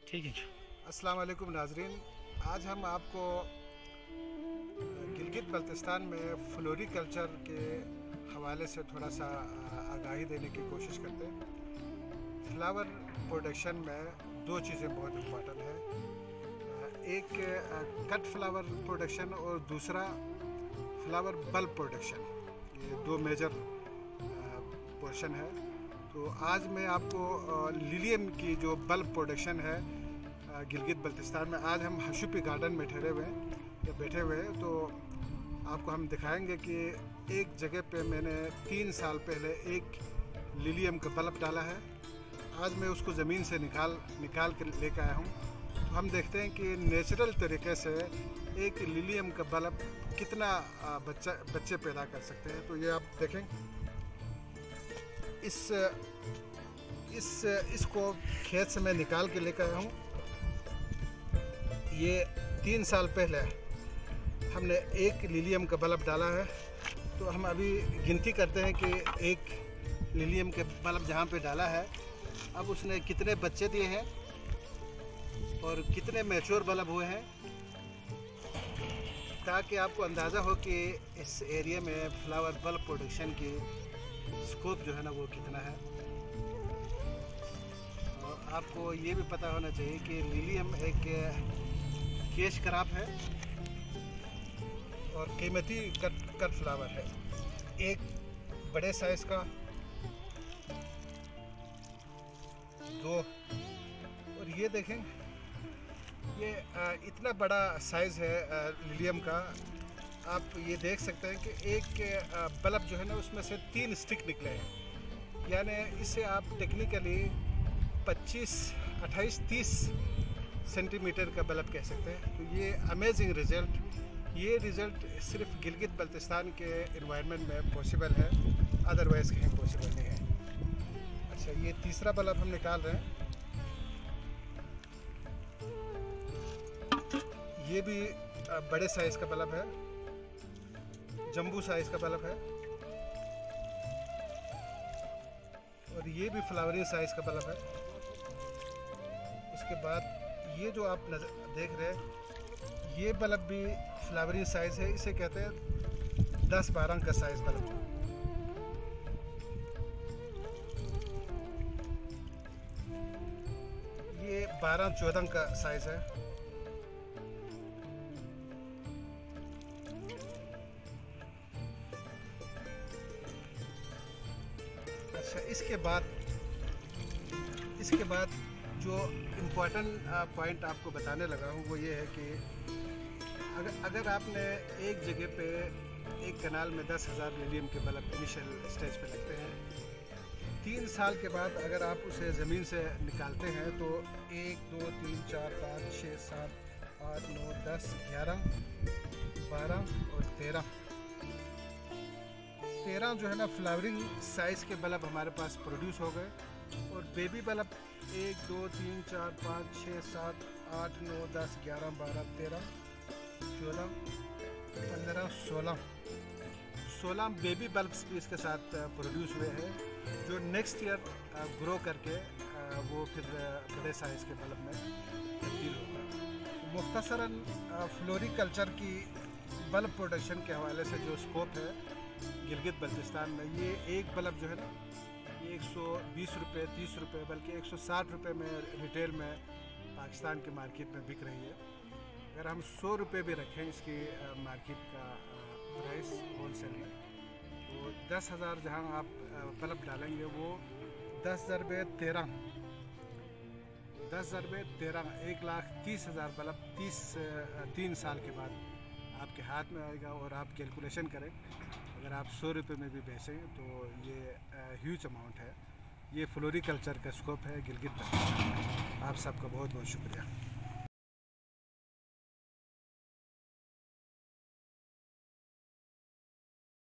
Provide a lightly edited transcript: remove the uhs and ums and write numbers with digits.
ठीक है। अस्सलाम वालेकुम नाजरीन, आज हम आपको गिलगित बल्तिस्तान में फ्लोरिकल्चर के हवाले से थोड़ा सा आगाही देने की कोशिश करते हैं। फ्लावर प्रोडक्शन में दो चीज़ें बहुत इम्पोर्टेंट हैं, एक कट फ्लावर प्रोडक्शन और दूसरा फ्लावर बल्ब प्रोडक्शन। ये दो मेजर पोर्शन है। तो आज मैं आपको लिलियम की जो बल्ब प्रोडक्शन है गिलगित बल्तिस्तान में, आज हम हशुपी गार्डन में ठहरे हुए हैं या बैठे हुए हैं, तो आपको हम दिखाएंगे कि एक जगह पे मैंने 3 साल पहले एक लिलियम का बल्ब डाला है। आज मैं उसको ज़मीन से निकाल कर लेकर आया हूँ। तो हम देखते हैं कि नेचुरल तरीके से एक लिलियम का बल्ब कितना बच्चे पैदा कर सकते हैं। तो ये आप देखें, इसको खेत से मैं निकाल के लेकर आया हूँ। ये 3 साल पहले हमने एक लिलियम का बल्ब डाला है। तो हम अभी गिनती करते हैं कि एक लिलियम के बल्ब जहाँ पे डाला है, अब उसने कितने बच्चे दिए हैं और कितने मैच्योर बल्ब हुए हैं, ताकि आपको अंदाज़ा हो कि इस एरिया में फ्लावर बल्ब प्रोडक्शन की स्कोप जो है ना वो कितना है। और आपको ये भी पता होना चाहिए कि लिलियम एक केश क्रॉप है और कीमती कट फ्लावर है। एक बड़े साइज का, 2, और ये देखें, ये इतना बड़ा साइज़ है लिलियम का। आप ये देख सकते हैं कि एक बल्ब जो है ना उसमें से 3 स्टिक निकले हैं, यानी इससे आप टेक्निकली 25, 28, 30 सेंटीमीटर का बल्ब कह सकते हैं। तो ये अमेजिंग रिज़ल्ट, ये रिज़ल्ट सिर्फ गिलगित बल्तिस्तान के एनवायरनमेंट में पॉसिबल है, अदरवाइज़ कहीं पॉसिबल नहीं है। अच्छा, ये तीसरा बल्ब हम निकाल रहे हैं। ये भी बड़े साइज़ का बल्ब है, जंबू साइज़ का बल्ब है, और ये भी फ्लावरिंग साइज़ का बल्ब है। उसके बाद ये जो आप देख रहे हैं, ये बल्ब भी फ्लावरिंग साइज़ है। इसे कहते हैं 10-12 का साइज़ बल्ब। ये 12-14 का साइज़ है। अच्छा, इसके बाद जो इम्पोर्टेंट पॉइंट आपको बताने लगा हूँ वो ये है कि अगर आपने एक जगह पे एक कनाल में 10,000 लिलियम के बल्ब इनिशियल स्टेज पे लगते हैं, 3 साल के बाद अगर आप उसे ज़मीन से निकालते हैं तो 1, 2, 3, 4, 5, 6, 7, 8, 9, 10, 11, 12 और 13 जो है ना फ्लावरिंग साइज़ के बल्ब हमारे पास प्रोड्यूस हो गए। और बेबी बल्ब 1, 2, 3, 4, 5, 6, 7, 8, 9, 10, 11, 12, 13, 14, 15, 16 बेबी बल्ब्स भी इसके साथ प्रोड्यूस हुए हैं, जो नेक्स्ट ईयर ग्रो करके वो फिर बड़े साइज़ के बल्ब में तब्दील होगा। मुख्तसरन फ्लोरिकल्चर की बल्ब प्रोडक्शन के हवाले से जो स्कोप है गिलगित बल्तिस्तान में, ये एक बल्ब जो है ना ये 120 रुपये, 30 रुपये, बल्कि 160 रुपये में रिटेल में पाकिस्तान की मार्केट में बिक रही है। अगर हम 100 रुपये भी रखें इसकी मार्केट का प्राइस होलसेल में, तो 10,000 जहाँ आप बल्ब डालेंगे वो 10,000 रुपये 13, 10,000 रुपये 13, 1,30,000 बल्ब 3 साल के बाद आपके हाथ में आएगा। और आप कैलकुलेशन करें, अगर आप 100 रुपये में भी बेचें तो ये ह्यूज अमाउंट है। ये फ्लोरिकल्चर का स्कोप है गिलगित में। आप सबका बहुत बहुत शुक्रिया।